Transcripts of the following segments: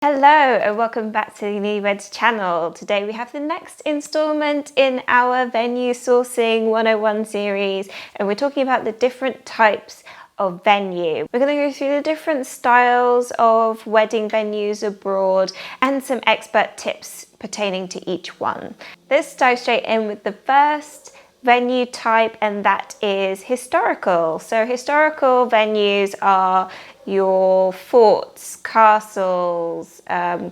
Hello and welcome back to the Nulyweds channel. Today we have the next installment in our venue sourcing 101 series, and we're talking about the different types of venue. We're going to go through the different styles of wedding venues abroad and some expert tips pertaining to each one. Let's dive straight in with the first venue type, and that is historical. So historical venues are your forts, castles,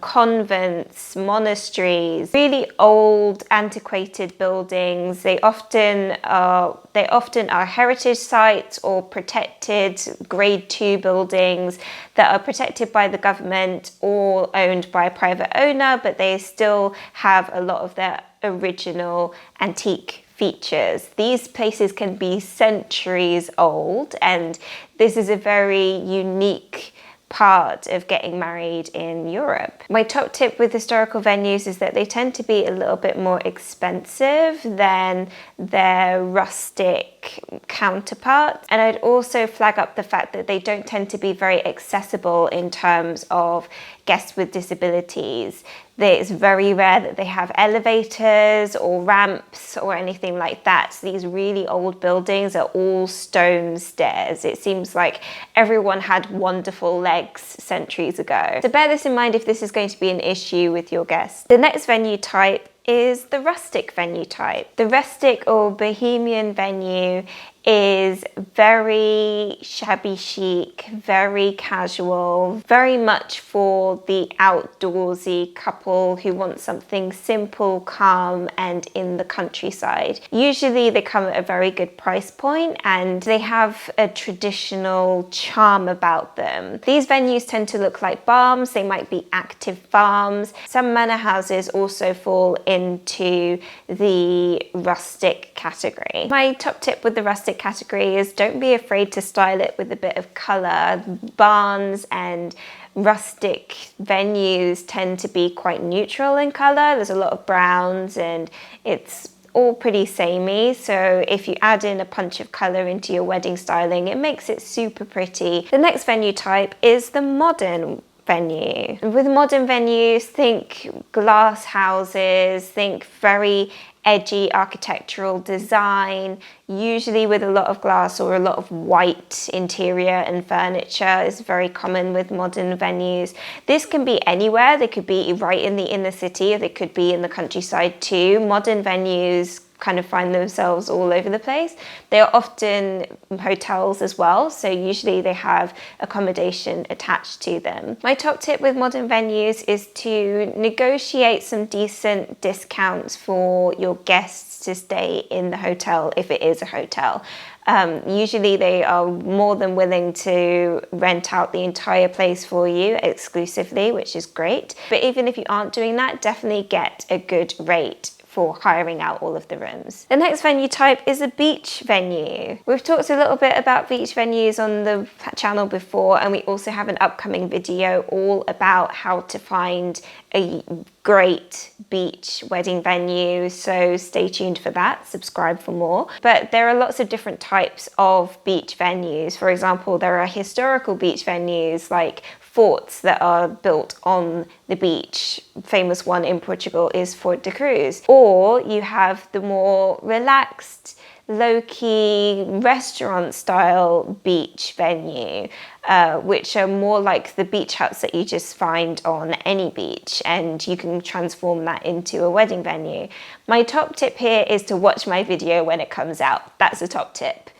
convents, monasteries, really old, antiquated buildings. They often are heritage sites or protected Grade 2 buildings that are protected by the government or owned by a private owner, but they still have a lot of their original antique features. These places can be centuries old, and this is a very unique part of getting married in Europe. My top tip with historical venues is that they tend to be a little bit more expensive than their rustic counterparts, and I'd also flag up the fact that they don't tend to be very accessible in terms of guests with disabilities. It's very rare that they have elevators or ramps or anything like that. So these really old buildings are all stone stairs. It seems like everyone had wonderful legs centuries ago. So bear this in mind if this is going to be an issue with your guests. The next venue type is the rustic venue type. The rustic or bohemian venue is very shabby chic, very casual, very much for the outdoorsy couple who want something simple, calm, and in the countryside. Usually they come at a very good price point and they have a traditional charm about them. These venues tend to look like barns. They might be active farms. Some manor houses also fall into the rustic category. My top tip with the rustic category is don't be afraid to style it with a bit of colour. Barns and rustic venues tend to be quite neutral in colour. There's a lot of browns and it's all pretty samey, so if you add in a punch of colour into your wedding styling, it makes it super pretty. The next venue type is the modern venue. With modern venues, think glass houses, think very edgy architectural design, usually with a lot of glass or a lot of white interior and furniture is very common with modern venues. This can be anywhere. They could be right in the inner city, or they could be in the countryside too. Modern venues kind of find themselves all over the place. They are often hotels as well, so usually they have accommodation attached to them. My top tip with modern venues is to negotiate some decent discounts for your guests to stay in the hotel if it is a hotel. Usually they are more than willing to rent out the entire place for you exclusively, which is great. But even if you aren't doing that, definitely get a good rate for hiring out all of the rooms. The next venue type is a beach venue. We've talked a little bit about beach venues on the channel before, and we also have an upcoming video all about how to find a great beach wedding venue, so stay tuned for that, subscribe for more. But there are lots of different types of beach venues. For example, there are historical beach venues like forts that are built on the beach. Famous one in Portugal is Fort de Cruz. Or you have the more relaxed, low-key restaurant style beach venue, which are more like the beach huts that you just find on any beach, and you can transform that into a wedding venue. My top tip here is to watch my video when it comes out. That's a top tip.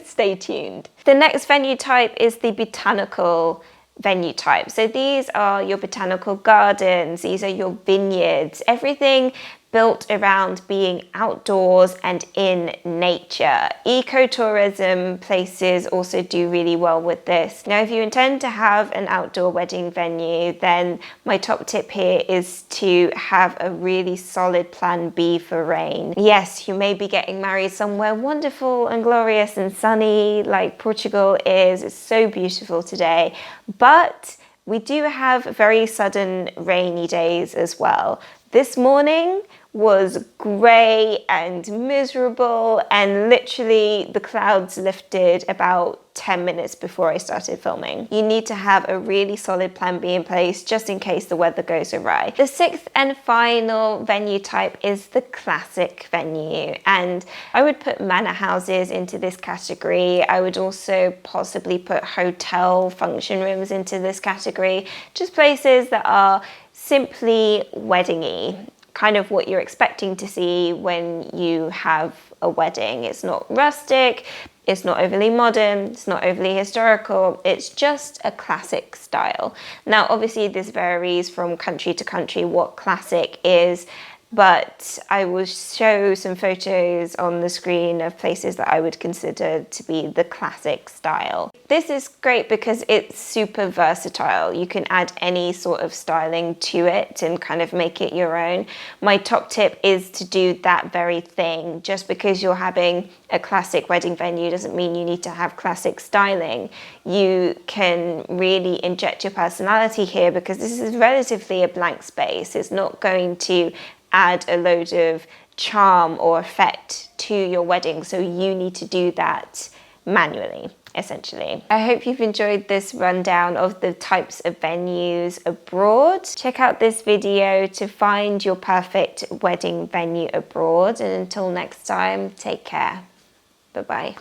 Stay tuned. The next venue type is the botanical venue type. So these are your botanical gardens, these are your vineyards, everything built around being outdoors and in nature. Ecotourism places also do really well with this. Now, if you intend to have an outdoor wedding venue, then my top tip here is to have a really solid plan B for rain. Yes, you may be getting married somewhere wonderful and glorious and sunny like Portugal is. It's so beautiful today, but we do have very sudden rainy days as well. This morning was grey and miserable, and literally the clouds lifted about 10 minutes before I started filming. You need to have a really solid plan B in place just in case the weather goes awry. The sixth and final venue type is the classic venue, and I would put manor houses into this category. I would also possibly put hotel function rooms into this category, just places that are simply wedding-y, kind of what you're expecting to see when you have a wedding. It's not rustic, it's not overly modern, it's not overly historical, it's just a classic style. Now, obviously this varies from country to country what classic is, but I will show some photos on the screen of places that I would consider to be the classic style. This is great because it's super versatile. You can add any sort of styling to it and kind of make it your own. My top tip is to do that very thing. Just because you're having a classic wedding venue doesn't mean you need to have classic styling. You can really inject your personality here because this is relatively a blank space. It's not going to add a load of charm or effect to your wedding, so you need to do that manually, essentially. I hope you've enjoyed this rundown of the types of venues abroad. Check out this video to find your perfect wedding venue abroad, and until next time, take care. Bye-bye.